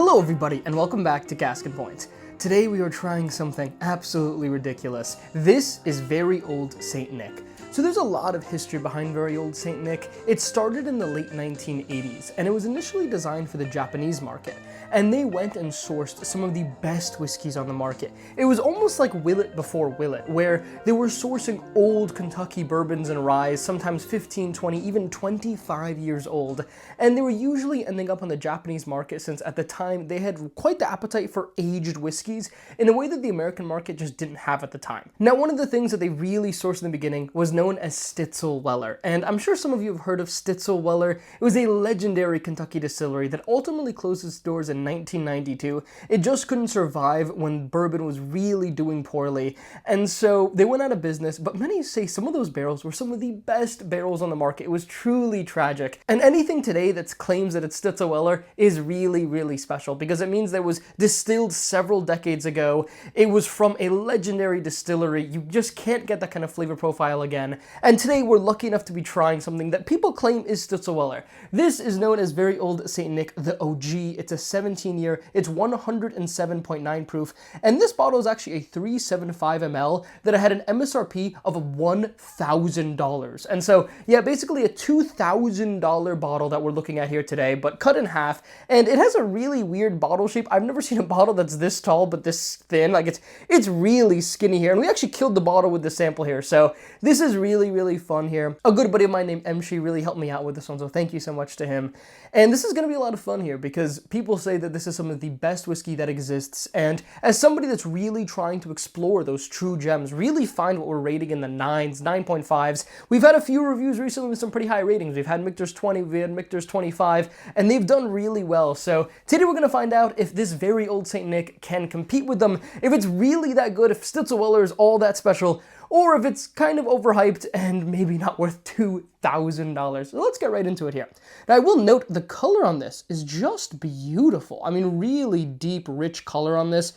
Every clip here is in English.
Hello everybody and welcome back to Cask and Point. Today we are trying something absolutely ridiculous. This is Very Olde Saint Nick. So there's a lot of history behind Very Olde Saint Nick. It started in the late 1980s and it was initially designed for the Japanese market. And they went and sourced some of the best whiskeys on the market. It was almost like Willet before Willet, where they were sourcing old Kentucky bourbons and ryes, sometimes 15, 20, even 25 years old. And they were usually ending up on the Japanese market since at the time they had quite the appetite for aged whiskeys in a way that the American market just didn't have at the time. Now, one of the things that they really sourced in the beginning was known as Stitzel-Weller. And I'm sure some of you have heard of Stitzel-Weller. It was a legendary Kentucky distillery that ultimately closed its doors in 1992. It just couldn't survive when bourbon was really doing poorly, and so they went out of business, but many say some of those barrels were some of the best barrels on the market. It was truly tragic, and anything today that claims that it's Stitzel-Weller is really, really special because it means that it was distilled several decades ago. It was from a legendary distillery. You just can't get that kind of flavor profile again, and today we're lucky enough to be trying something that people claim is Stitzel-Weller. This is known as Very Olde Saint Nick, the OG. It's a 17-year, it's 107.9 proof, and this bottle is actually a 375 ml that had an MSRP of $1,000. And so, yeah, basically a $2,000 bottle that we're looking at here today, but cut in half, and it has a really weird bottle shape. I've never seen a bottle that's this tall but this thin. Like, it's really skinny here, and we actually killed the bottle with the sample here, so this is really, really fun here. A good buddy of mine named Emshi really helped me out with this one, so thank you so much to him. And this is going to be a lot of fun here because people say that this is some of the best whiskey that exists, and as somebody that's really trying to explore those true gems, really find what we're rating in the 9s, 9.5s, we've had a few reviews recently with some pretty high ratings. We've had Michter's 20, we've had Michter's 25, and they've done really well. So today we're going to find out if this Very Olde Saint Nick can compete with them, if it's really that good, if Stitzel-Weller is all that special, or if it's kind of overhyped and maybe not worth $2,000. So let's get right into it here. Now, I will note the color on this is just beautiful. I mean, really deep, rich color on this.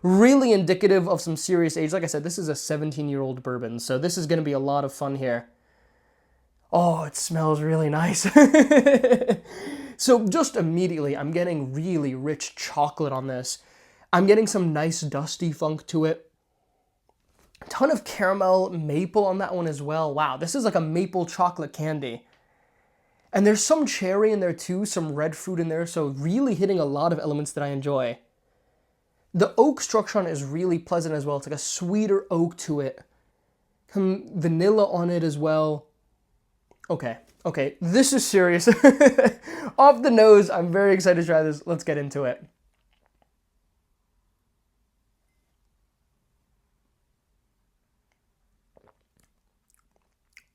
Really indicative of some serious age. Like I said, this is a 17-year-old bourbon, so this is going to be a lot of fun here. Oh, it smells really nice. So just immediately, I'm getting really rich chocolate on this. I'm getting some nice dusty funk to it. Ton of caramel maple on that one as well. Wow, this is like a maple chocolate candy. And there's some cherry in there too, some red fruit in there, so really hitting a lot of elements that I enjoy. The oak structure on it is really pleasant as well. It's like a sweeter oak to it. Some vanilla on it as well. Okay, this is serious. Off the nose, I'm very excited to try this. Let's get into it.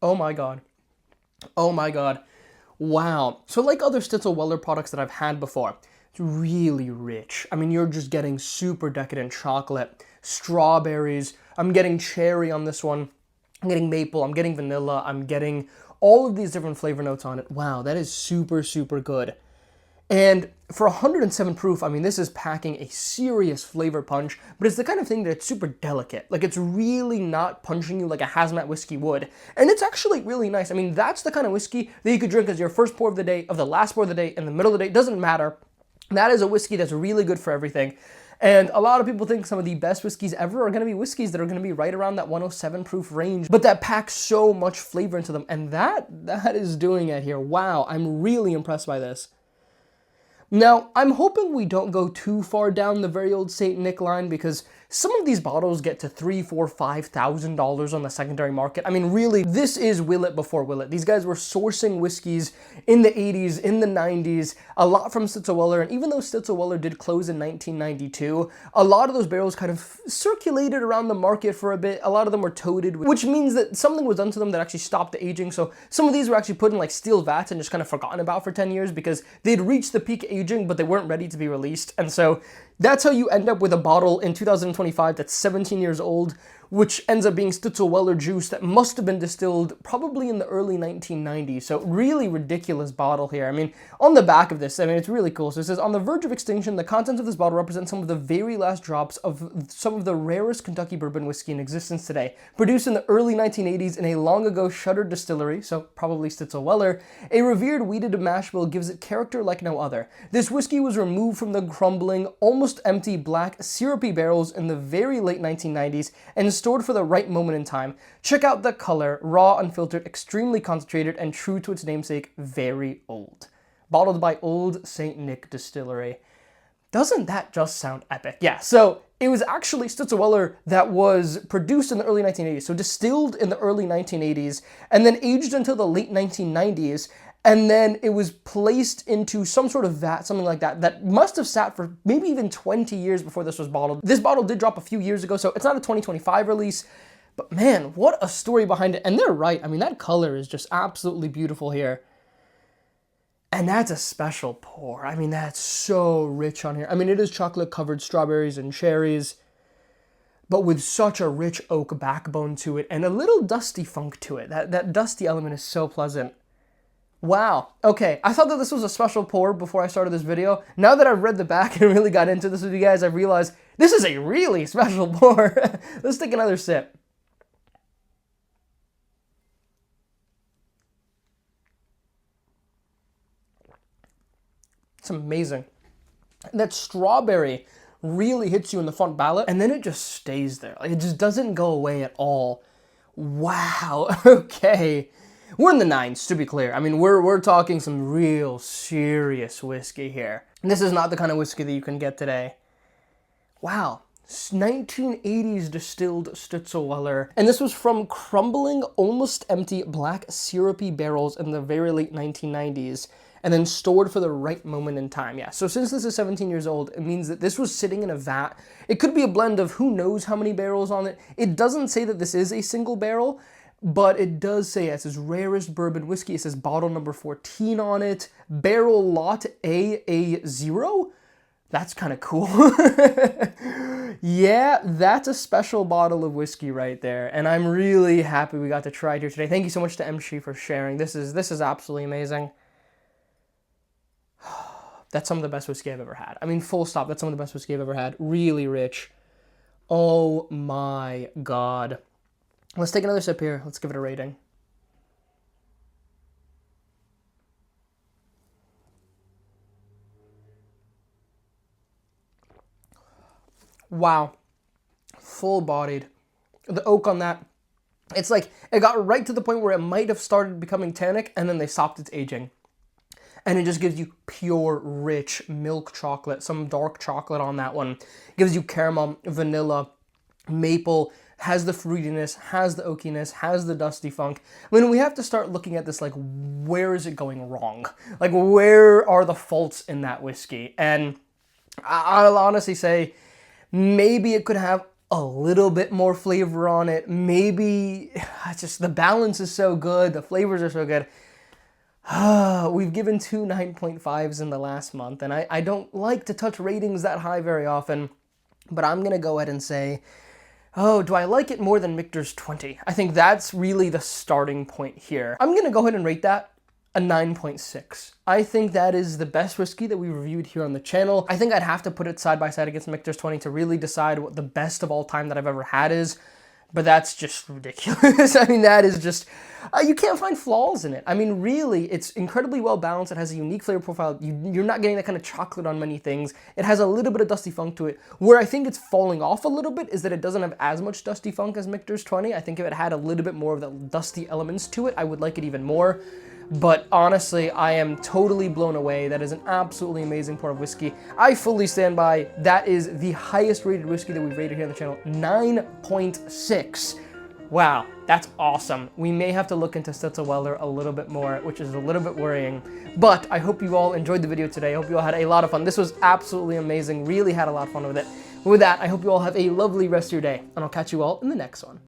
Oh my god. Oh my god. Wow. So like other Stitzel-Weller products that I've had before, it's really rich. I mean, you're just getting super decadent chocolate, strawberries. I'm getting cherry on this one. I'm getting maple. I'm getting vanilla. I'm getting all of these different flavor notes on it. Wow, that is super, super good. And for 107 proof, I mean, this is packing a serious flavor punch, but it's the kind of thing that's super delicate. Like, it's really not punching you like a hazmat whiskey would. And it's actually really nice. I mean, that's the kind of whiskey that you could drink as your first pour of the day, of the last pour of the day, in the middle of the day. It doesn't matter. That is a whiskey that's really good for everything. And a lot of people think some of the best whiskeys ever are going to be whiskeys that are going to be right around that 107 proof range, but that packs so much flavor into them. And that is doing it here. Wow, I'm really impressed by this. Now, I'm hoping we don't go too far down the Very Olde Saint Nick line because some of these bottles get to $3,000, $4,000, $5,000 on the secondary market. I mean, really, this is Willet before Willet. These guys were sourcing whiskeys in the 80s, in the 90s, a lot from Stitzel-Weller, and even though Stitzel-Weller did close in 1992, a lot of those barrels kind of circulated around the market for a bit. A lot of them were toted, which means that something was done to them that actually stopped the aging. So some of these were actually put in like steel vats and just kind of forgotten about for 10 years because they'd reached the peak aging, but they weren't ready to be released. And so that's how you end up with a bottle in 2025 that's 17 years old which ends up being Stitzel-Weller juice that must have been distilled probably in the early 1990s. So really ridiculous bottle here. I mean, on the back of this, I mean, it's really cool. So it says, on the verge of extinction, the contents of this bottle represent some of the very last drops of some of the rarest Kentucky bourbon whiskey in existence today. Produced in the early 1980s in a long ago shuttered distillery, so probably Stitzel-Weller, a revered wheated mash bill gives it character like no other. This whiskey was removed from the crumbling, almost empty black syrupy barrels in the very late 1990s and stored for the right moment in time. Check out the color, raw, unfiltered, extremely concentrated, and true to its namesake, very old. Bottled by Olde Saint Nick Distillery. Doesn't that just sound epic? Yeah, so it was actually Stitzel-Weller that was produced in the early 1980s, so distilled in the early 1980s, and then aged until the late 1990s, and then it was placed into some sort of vat, something like that, that must have sat for maybe even 20 years before this was bottled. This bottle did drop a few years ago, so it's not a 2025 release, but man, what a story behind it. And they're right, I mean, that color is just absolutely beautiful here. And that's a special pour. I mean, that's so rich on here. I mean, it is chocolate-covered strawberries and cherries, but with such a rich oak backbone to it and a little dusty funk to it. That dusty element is so pleasant. Wow. Okay, I thought that this was a special pour before I started this video. Now that I've read the back and really got into this with you guys, I've realized this is a really special pour. Let's take another sip. It's amazing. That strawberry really hits you in the front palate, and then it just stays there. Like, it just doesn't go away at all. Wow, okay. We're in the nines, to be clear. I mean, we're talking some real serious whiskey here. And this is not the kind of whiskey that you can get today. Wow. 1980s distilled Stitzel-Weller. And this was from crumbling, almost empty black syrupy barrels in the very late 1990s. And then stored for the right moment in time. Yeah, so since this is 17 years old, it means that this was sitting in a vat. It could be a blend of who knows how many barrels on it. It doesn't say that this is a single barrel, but it does say it says rarest bourbon whiskey. It says bottle number 14 on it. Barrel lot AA0. That's kind of cool. Yeah, that's a special bottle of whiskey right there. And I'm really happy we got to try it here today. Thank you so much to MC for sharing. This is absolutely amazing. That's some of the best whiskey I've ever had. I mean, full stop, that's some of the best whiskey I've ever had. Really rich. Oh my God. Let's take another sip here. Let's give it a rating. Wow. Full-bodied. The oak on that, it's like, it got right to the point where it might have started becoming tannic, and then they stopped its aging. And it just gives you pure, rich milk chocolate, some dark chocolate on that one. Gives you caramel, vanilla, maple, has the fruitiness, has the oakiness, has the dusty funk. I mean, we have to start looking at this like, where is it going wrong? Like, where are the faults in that whiskey? And I'll honestly say, maybe it could have a little bit more flavor on it. Maybe just the balance is so good, the flavors are so good. We've given 2 9.5s in the last month, and I don't like to touch ratings that high very often, but I'm going to go ahead and say, oh, do I like it more than Michter's 20? I think that's really the starting point here. I'm going to go ahead and rate that a 9.6. I think that is the best whiskey that we reviewed here on the channel. I think I'd have to put it side by side against Michter's 20 to really decide what the best of all time that I've ever had is. But that's just ridiculous. I mean, that is just, you can't find flaws in it. I mean, really, it's incredibly well balanced. It has a unique flavor profile. You're not getting that kind of chocolate on many things. It has a little bit of dusty funk to it. Where I think it's falling off a little bit is that it doesn't have as much dusty funk as Michter's 20. I think if it had a little bit more of the dusty elements to it, I would like it even more. But honestly, I am totally blown away. That is an absolutely amazing pour of whiskey. I fully stand by. That is the highest rated whiskey that we've rated here on the channel, 9.6. Wow, that's awesome. We may have to look into Stitzel-Weller a little bit more, which is a little bit worrying. But I hope you all enjoyed the video today. I hope you all had a lot of fun. This was absolutely amazing. Really had a lot of fun with it. With that, I hope you all have a lovely rest of your day, and I'll catch you all in the next one.